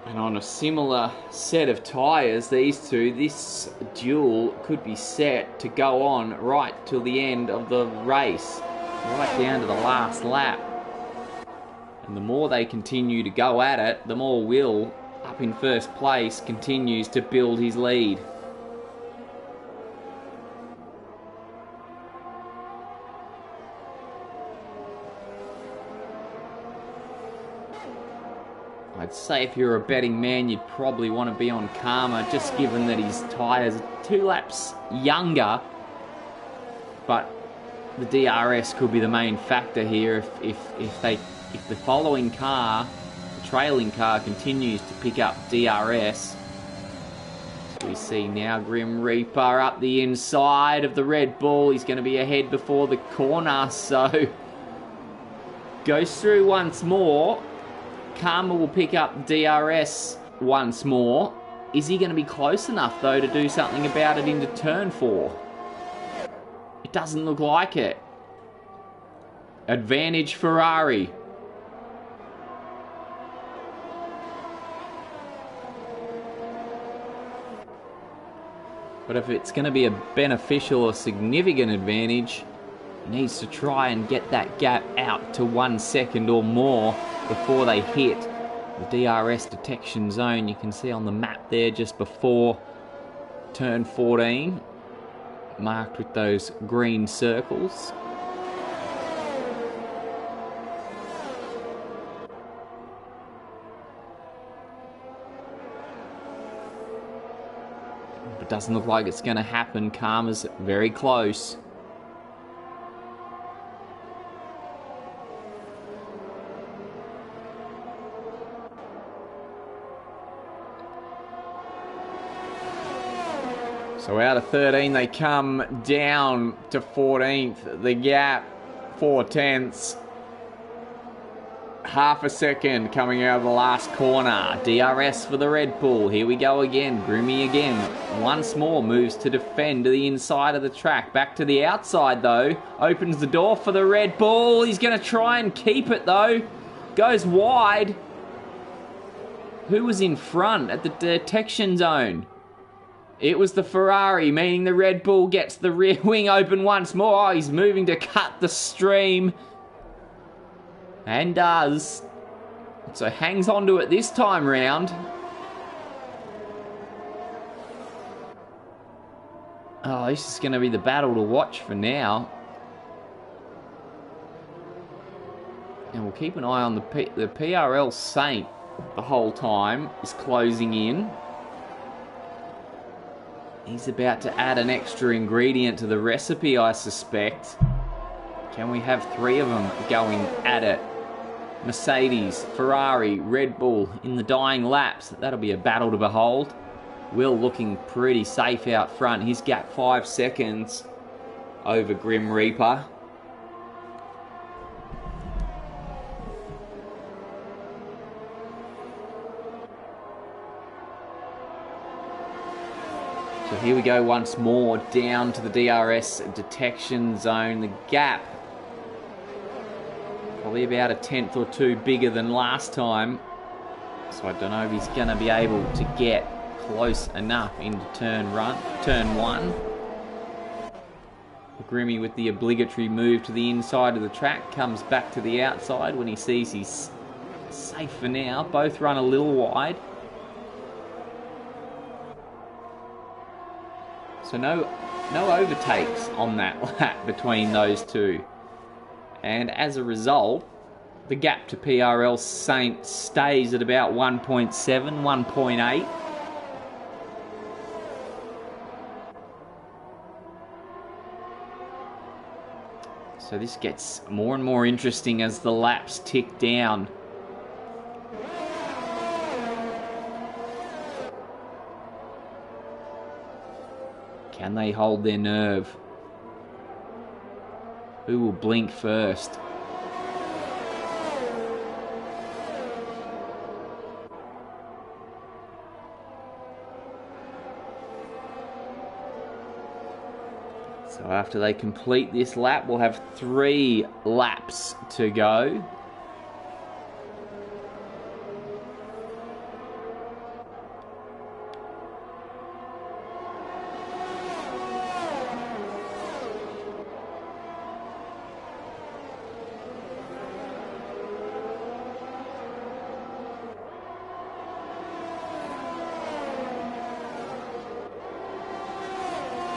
And on a similar set of tyres, these two, this duel could be set to go on right till the end of the race, right down to the last lap. And the more they continue to go at it, the more Will, up in first place, continues to build his lead. I'd say if you're a betting man, you'd probably want to be on Karma, just given that his tyres are 2 laps younger. But the DRS could be the main factor here if the following car, the trailing car, continues to pick up DRS. So we see now Grim Reaper up the inside of the Red Bull. He's going to be ahead before the corner, so goes through once more. Karma will pick up DRS once more. Is he going to be close enough, though, to do something about it into turn 4? It doesn't look like it. Advantage Ferrari. But if it's going to be a beneficial or significant advantage, he needs to try and get that gap out to 1 second or more before they hit the DRS detection zone. You can see on the map there just before turn 14, marked with those green circles. But it doesn't look like it's going to happen. Karma's very close. So out of 13, they come down to 14th. The gap, 4/10. Half a second coming out of the last corner. DRS for the Red Bull. Here we go again. Grimmy again. Once more moves to defend to the inside of the track. Back to the outside, though. Opens the door for the Red Bull. He's going to try and keep it, though. Goes wide. Who was in front at the detection zone? It was the Ferrari, meaning the Red Bull gets the rear wing open once more. Oh, he's moving to cut the stream. And does. So hangs on to it this time round. Oh, this is going to be the battle to watch for now. And we'll keep an eye on the PRL Saint the whole time. Is closing in. He's about to add an extra ingredient to the recipe, I suspect. Can we have 3 of them going at it? Mercedes, Ferrari, Red Bull in the dying laps. That'll be a battle to behold. Will looking pretty safe out front. His gap 5 seconds over Grim Reaper. So here we go once more, down to the DRS detection zone. The gap, probably about a 10th or 2 bigger than last time. So I don't know if he's going to be able to get close enough into turn 1. Grimmy with the obligatory move to the inside of the track, comes back to the outside when he sees he's safe for now. Both run a little wide. So no no overtakes on that lap between those two. And as a result, the gap to PRL Saint stays at about 1.7, 1.8. So this gets more and more interesting as the laps tick down. Can they hold their nerve? Who will blink first? So after they complete this lap, we'll have 3 laps to go.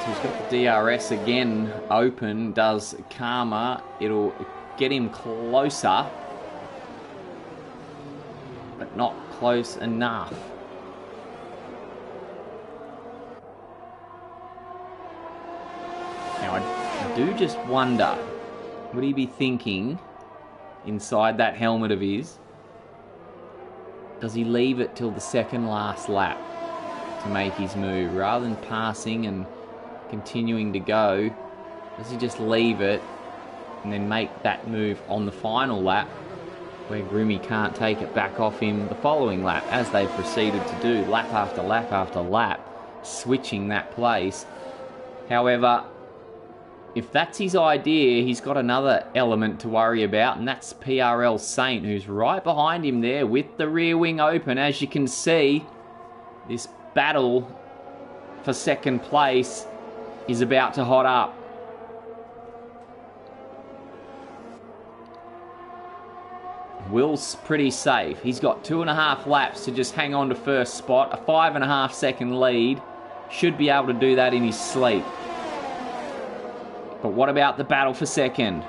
He's got the DRS again open, does Karma. It'll get him closer, but not close enough. Now I do just wonder, would he be thinking inside that helmet of his, does he leave it till the second last lap to make his move rather than passing and continuing to go? Does he just leave it and then make that move on the final lap where Grimmy can't take it back off him the following lap, as they proceeded to do lap after lap after lap, switching that place? However, if that's his idea, he's got another element to worry about, and that's PRL Saint, who's right behind him there with the rear wing open. As you can see, this battle for second place is about to hot up. Will's pretty safe. He's got 2.5 laps to just hang on to first spot. A 5.5 second lead. Should be able to do that in his sleep. But what about the battle for second?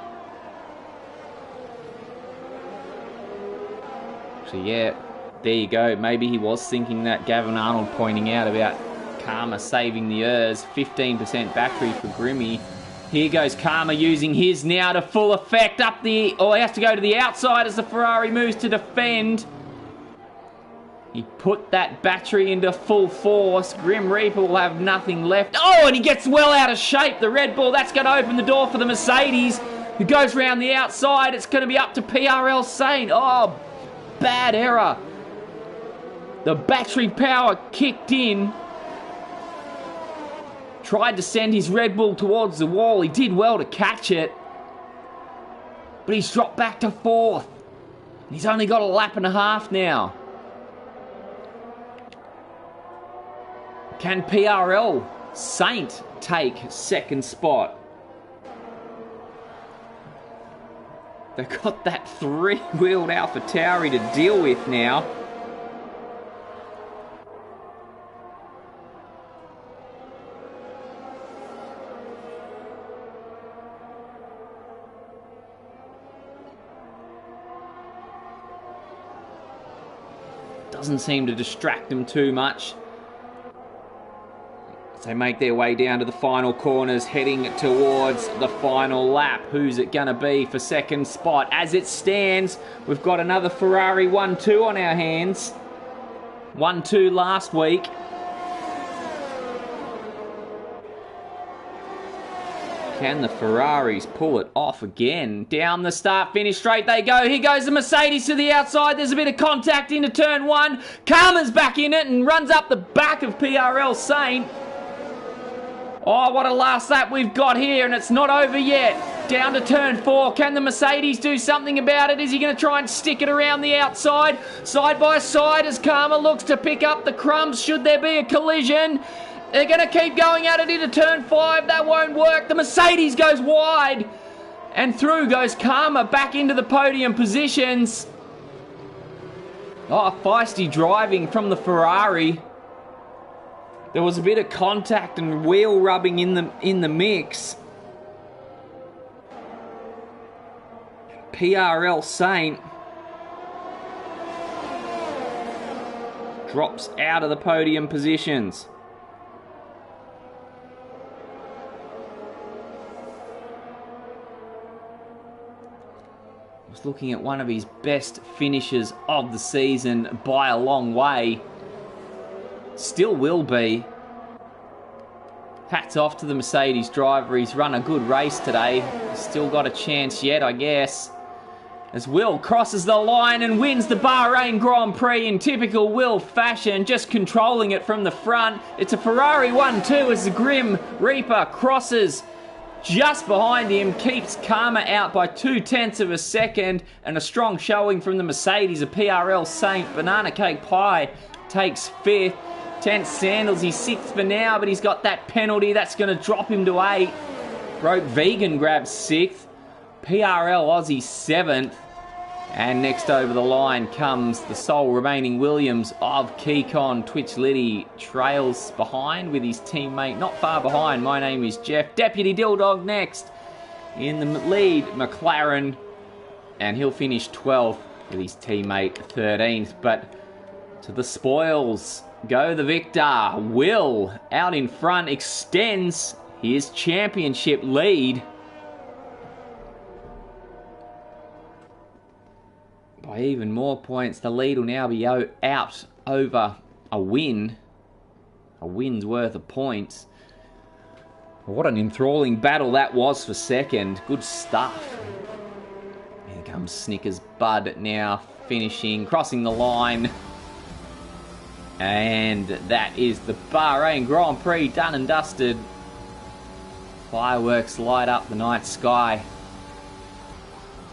So yeah, there you go. Maybe he was thinking that, Gavin Arnold pointing out about Karma saving the ERS. 15% battery for Grimmy. Here goes Karma using his now to full effect up the... Oh, he has to go to the outside as the Ferrari moves to defend. He put that battery into full force. Grim Reaper will have nothing left. Oh, and he gets well out of shape. The Red Bull, that's going to open the door for the Mercedes, who goes round the outside. It's going to be up to PRL Saint. Oh, bad error. The battery power kicked in. Tried to send his Red Bull towards the wall. He did well to catch it. But he's dropped back to 4th. He's only got a lap and a half now. Can PRL Saint take second spot? They've got that 3-wheeled AlphaTauri to deal with now. Doesn't seem to distract them too much. As they make their way down to the final corners, heading towards the final lap. Who's it going to be for second spot? As it stands, we've got another Ferrari 1-2 on our hands. 1-2 last week. Can the Ferraris pull it off again? Down the start-finish straight they go. Here goes the Mercedes to the outside. There's a bit of contact into turn 1. Karma's back in it and runs up the back of PRL Saint. Oh, what a last lap we've got here, and it's not over yet. Down to turn 4. Can the Mercedes do something about it? Is he going to try and stick it around the outside? Side by side as Karma looks to pick up the crumbs should there be a collision. They're going to keep going at it into turn 5. That won't work. The Mercedes goes wide. And through goes Karma back into the podium positions. Oh, feisty driving from the Ferrari. There was a bit of contact and wheel rubbing in the mix. PRL Saint drops out of the podium positions. Was looking at one of his best finishes of the season by a long way. Still will be. Hats off to the Mercedes driver. He's run a good race today. Still got a chance yet, I guess. As Will crosses the line and wins the Bahrain Grand Prix in typical Will fashion, just controlling it from the front. It's a Ferrari 1-2 as the Grim Reaper crosses just behind him, keeps Karma out by 0.2 of a second, and a strong showing from the Mercedes. A PRL Saint Banana Cake Pie takes 5th. Tense Sandals, he's 6th for now, but he's got that penalty. That's going to drop him to 8th. Broke Vegan grabs 6th. PRL Aussie 7th. And next over the line comes the sole remaining Williams of Keycon. Twitch Liddy trails behind with his teammate not far behind. My name is Jeff. Deputy Dilldog next in the lead, McLaren. And he'll finish 12th with his teammate 13th. But to the spoils go the victor. Will out in front extends his championship lead by even more points. The lead will now be out over a win. A win's worth of points. What an enthralling battle that was for second. Good stuff. Here comes Snickers Bud now finishing, crossing the line. And that is the Bahrain Grand Prix done and dusted. Fireworks light up the night sky.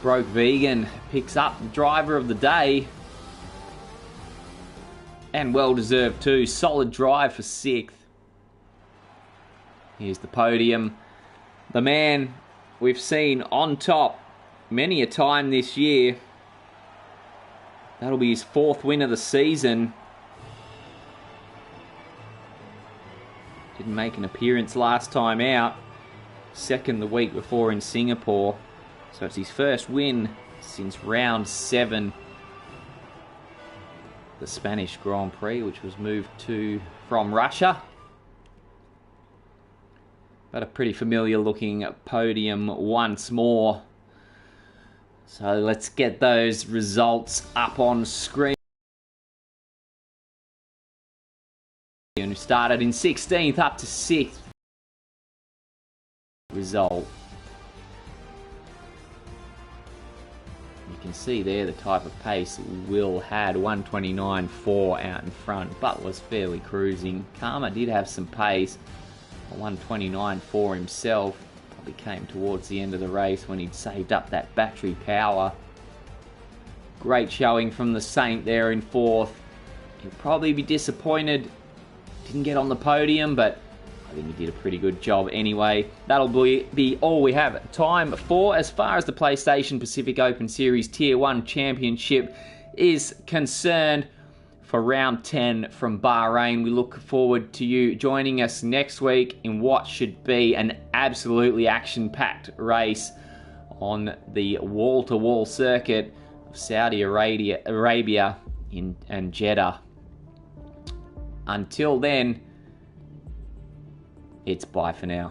Broke Vegan picks up the driver of the day. And well deserved too. Solid drive for 6th. Here's the podium. The man we've seen on top many a time this year. That'll be his 4th win of the season. Didn't make an appearance last time out. 2nd the week before in Singapore. So it's his first win since round 7. The Spanish Grand Prix, which was moved from Russia. But a pretty familiar looking podium once more. So let's get those results up on screen. Who started in 16th up to 6th result. You can see there the type of pace Will had. 1:29.4 out in front, but was fairly cruising. Karma did have some pace. 1:29.4 himself. Probably came towards the end of the race when he'd saved up that battery power. Great showing from the Saint there in 4th. He'll probably be disappointed didn't get on the podium, but I think he did a pretty good job anyway. That'll be all we have time for as far as the PlayStation Pacific Open Series Tier 1 Championship is concerned for round 10 from Bahrain. We look forward to you joining us next week in what should be an absolutely action-packed race on the wall-to-wall circuit of Saudi Arabia and Jeddah. Until then, it's bye for now.